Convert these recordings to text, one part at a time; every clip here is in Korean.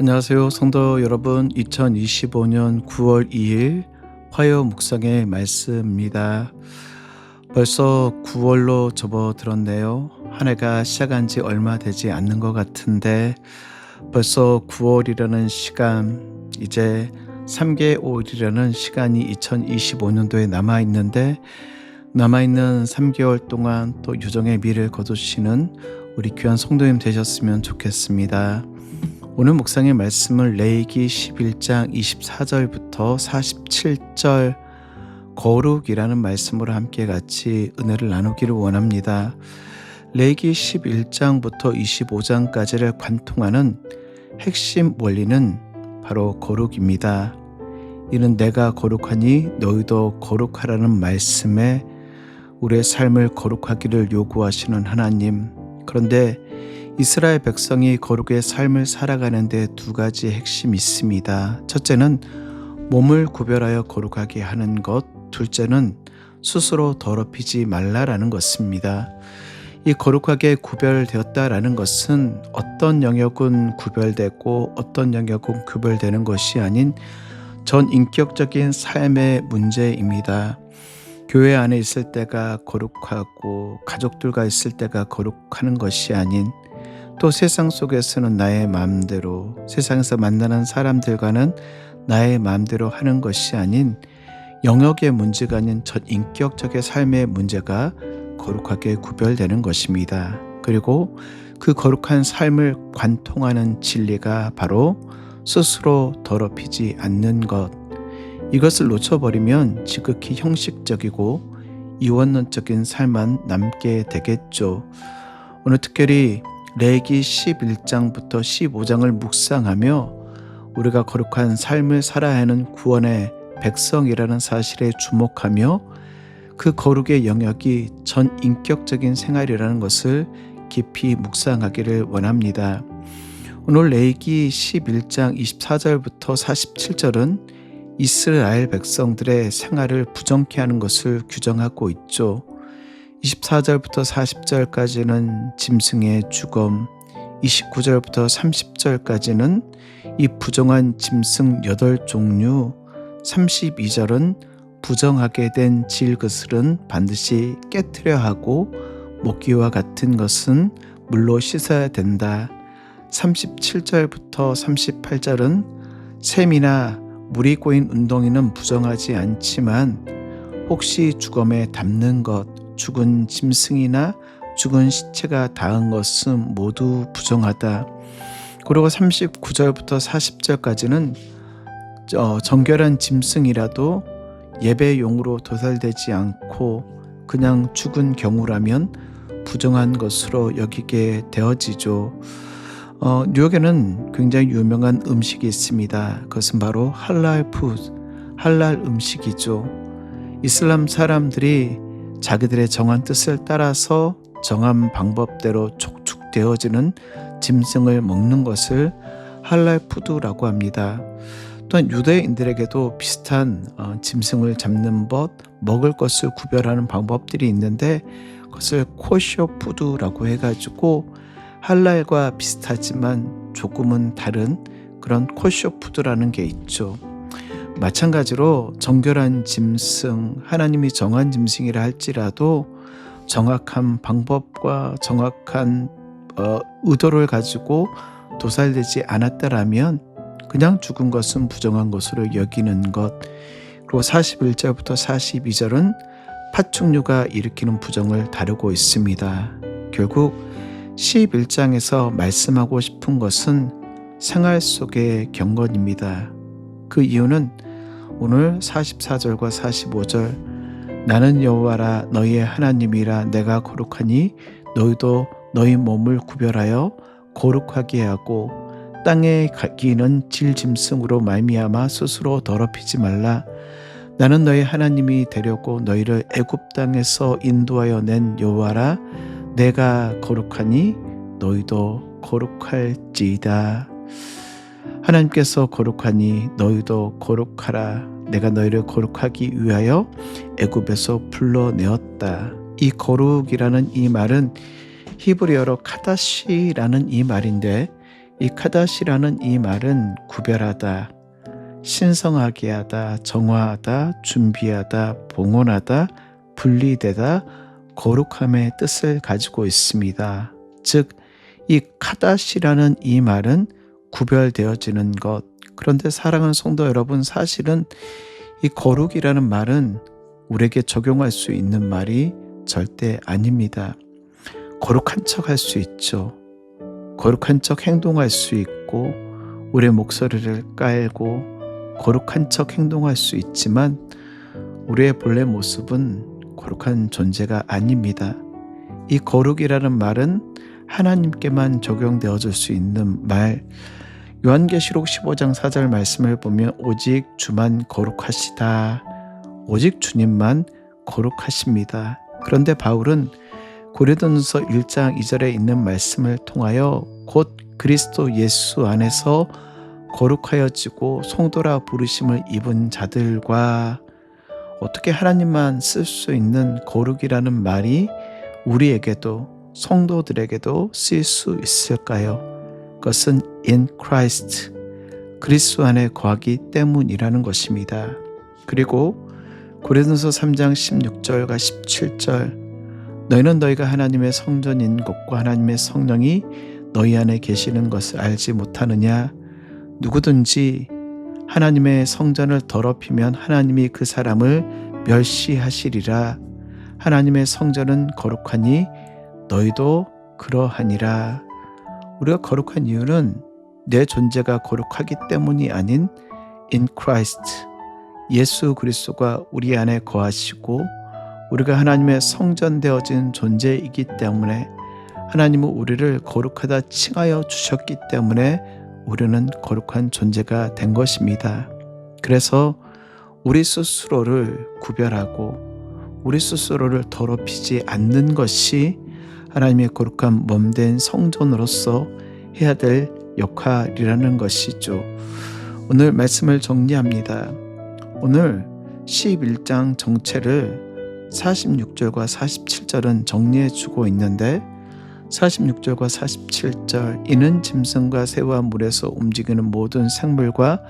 안녕하세요, 성도 여러분. 2025년 9월 2일 화요 묵상의 말씀입니다. 벌써 9월로 접어들었네요. 한 해가 시작한 지 얼마 되지 않는 것 같은데 벌써 9월이라는 시간, 이제 3개월이라는 시간이 2025년도에 남아있는데, 남아있는 3개월 동안 또 유정의 미를 거두시는 우리 귀한 성도님 되셨으면 좋겠습니다. 오늘 묵상의 말씀을 레위기 11장 24절부터 47절 거룩이라는 말씀으로 함께 같이 은혜를 나누기를 원합니다. 레위기 11장부터 25장까지를 관통하는 핵심 원리는 바로 거룩입니다. 이는 내가 거룩하니 너희도 거룩하라는 말씀에 우리의 삶을 거룩하기를 요구하시는 하나님. 그런데 이스라엘 백성이 거룩의 삶을 살아가는 데 두 가지 핵심이 있습니다. 첫째는 몸을 구별하여 거룩하게 하는 것, 둘째는 스스로 더럽히지 말라라는 것입니다. 이 거룩하게 구별되었다라는 것은 어떤 영역은 구별되고 어떤 영역은 구별되는 것이 아닌 전 인격적인 삶의 문제입니다. 교회 안에 있을 때가 거룩하고 가족들과 있을 때가 거룩하는 것이 아닌, 또 세상 속에서는 나의 마음대로, 세상에서 만나는 사람들과는 나의 마음대로 하는 것이 아닌 영역의 문제가 아닌 전 인격적인 삶의 문제가 거룩하게 구별되는 것입니다. 그리고 그 거룩한 삶을 관통하는 진리가 바로 스스로 더럽히지 않는 것. 이것을 놓쳐버리면 지극히 형식적이고 이원론적인 삶만 남게 되겠죠. 오늘 특별히 레위기 11장부터 15장을 묵상하며 우리가 거룩한 삶을 살아야 하는 구원의 백성이라는 사실에 주목하며 그 거룩의 영역이 전 인격적인 생활이라는 것을 깊이 묵상하기를 원합니다. 오늘 레위기 11장 24절부터 47절은 이스라엘 백성들의 생활을 부정케 하는 것을 규정하고 있죠. 24절부터 40절까지는 짐승의 죽음, 29절부터 30절까지는 이 부정한 짐승 8종류, 32절은 부정하게 된 질그슬은 반드시 깨트려 하고 먹기와 같은 것은 물로 씻어야 된다. 37절부터 38절은 샘이나 물이 고인 운동이는 부정하지 않지만 혹시 죽음에 담는 것, 죽은 짐승이나 죽은 시체가 닿은 것은 모두 부정하다. 그리고 39절부터 40절까지는 정결한 짐승이라도 예배용으로 도살되지 않고 그냥 죽은 경우라면 부정한 것으로 여기게 되어지죠. 뉴욕에는 굉장히 유명한 음식이 있습니다. 그것은 바로 할랄 푸드, 할랄 음식이죠. 이슬람 사람들이 자기들의 정한 뜻을 따라서 정한 방법대로 촉축되어지는 짐승을 먹는 것을 할랄 푸드라고 합니다. 또한 유대인들에게도 비슷한 짐승을 잡는 법, 먹을 것을 구별하는 방법들이 있는데 그것을 코셔 푸드라고 해가지고 할랄과 비슷하지만 조금은 다른 그런 코셔 푸드라는 게 있죠. 마찬가지로 정결한 짐승, 하나님이 정한 짐승이라 할지라도 정확한 방법과 정확한 의도를 가지고 도살되지 않았다라면 그냥 죽은 것은 부정한 것으로 여기는 것. 그리고 41절부터 42절은 파충류가 일으키는 부정을 다루고 있습니다. 결국 11장에서 말씀하고 싶은 것은 생활 속의 경건입니다. 그 이유는 오늘 44절과 45절, 나는 여호와라 너희의 하나님이라 내가 거룩하니 너희도 너희 몸을 구별하여 거룩하게 하고 땅에 기는 질짐승으로 말미암아 스스로 더럽히지 말라. 나는 너희 하나님이 되려고 너희를 애굽 땅에서 인도하여 낸 여호와라. 내가 거룩하니 너희도 거룩할지이다. 하나님께서 거룩하니 너희도 거룩하라. 내가 너희를 거룩하기 위하여 애굽에서 불러내었다. 이 거룩이라는 이 말은 히브리어로 카다시라는 이 말인데 이 카다시라는 이 말은 구별하다, 신성하게 하다, 정화하다, 준비하다, 봉헌하다, 분리되다, 거룩함의 뜻을 가지고 있습니다. 즉, 이 카다시라는 이 말은 구별되어지는 것. 그런데 사랑하는 성도 여러분, 사실은 이 거룩이라는 말은 우리에게 적용할 수 있는 말이 절대 아닙니다. 거룩한 척 할 수 있죠. 거룩한 척 행동할 수 있고, 우리의 목소리를 깔고 거룩한 척 행동할 수 있지만 우리의 본래 모습은 거룩한 존재가 아닙니다. 이 거룩이라는 말은 하나님께만 적용되어질 수 있는 말. 요한계시록 15장 4절 말씀을 보면 오직 주만 거룩하시다. 오직 주님만 거룩하십니다. 그런데 바울은 고린도전서 1장 2절에 있는 말씀을 통하여 곧 그리스도 예수 안에서 거룩하여지고 성도라 부르심을 입은 자들과, 어떻게 하나님만 쓸 수 있는 거룩이라는 말이 우리에게도 성도들에게도 쓰일 수 있을까요? 그것은 in Christ, 그리스도 안에 거하기 때문이라는 것입니다. 그리고 고린도서 3장 16절과 17절, 너희는 너희가 하나님의 성전인 것과 하나님의 성령이 너희 안에 계시는 것을 알지 못하느냐? 누구든지 하나님의 성전을 더럽히면 하나님이 그 사람을 멸시하시리라. 하나님의 성전은 거룩하니 너희도 그러하니라. 우리가 거룩한 이유는 내 존재가 거룩하기 때문이 아닌 in Christ, 예수 그리스도가 우리 안에 거하시고 우리가 하나님의 성전 되어진 존재이기 때문에, 하나님은 우리를 거룩하다 칭하여 주셨기 때문에 우리는 거룩한 존재가 된 것입니다. 그래서 우리 스스로를 구별하고 우리 스스로를 더럽히지 않는 것이 하나님의 거룩한 몸된 성전으로서 해야 될 역할이라는 것이죠. 오늘 말씀을 정리합니다. 오늘 11장 정체를 46절과 47절은 정리해 주고 있는데, 46절과 47절, 이는 짐승과 새와 물에서 움직이는 모든 생물과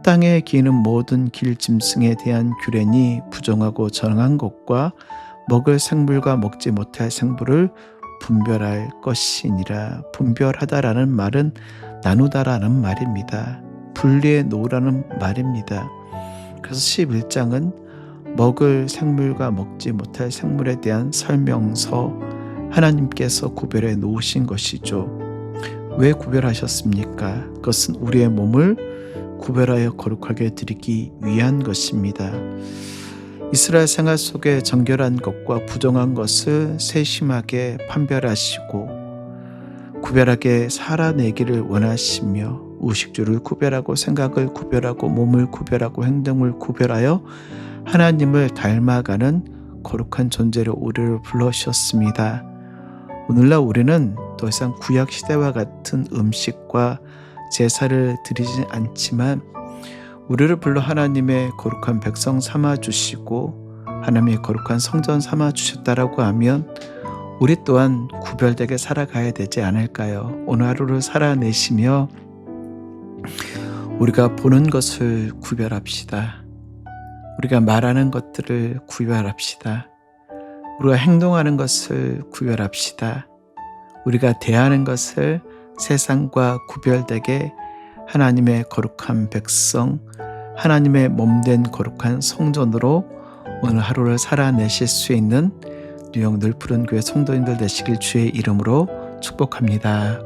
땅에 기는 모든 길 짐승에 대한 규례니 부정하고 정한 것과 먹을 생물과 먹지 못할 생물을 분별할 것이니라. 분별하다라는 말은 나누다라는 말입니다. 분리해 놓으라는 말입니다. 그래서 11장은 먹을 생물과 먹지 못할 생물에 대한 설명서, 하나님께서 구별해 놓으신 것이죠. 왜 구별하셨습니까? 그것은 우리의 몸을 구별하여 거룩하게 드리기 위한 것입니다. 이스라엘 생활 속에 정결한 것과 부정한 것을 세심하게 판별하시고 구별하게 살아내기를 원하시며, 의식주를 구별하고 생각을 구별하고 몸을 구별하고 행동을 구별하여 하나님을 닮아가는 거룩한 존재로 우리를 불러주셨습니다. 오늘날 우리는 더 이상 구약시대와 같은 음식과 제사를 드리지 않지만 우리를 불러 하나님의 거룩한 백성 삼아주시고 하나님의 거룩한 성전 삼아주셨다라고 하면 우리 또한 구별되게 살아가야 되지 않을까요? 오늘 하루를 살아내시며 우리가 보는 것을 구별합시다. 우리가 말하는 것들을 구별합시다. 우리가 행동하는 것을 구별합시다. 우리가 대하는 것을 세상과 구별되게 하나님의 거룩한 백성, 하나님의 몸된 거룩한 성전으로 오늘 하루를 살아내실 수 있는 뉴욕 늘푸른 교회 성도님들 되시길 주의 이름으로 축복합니다.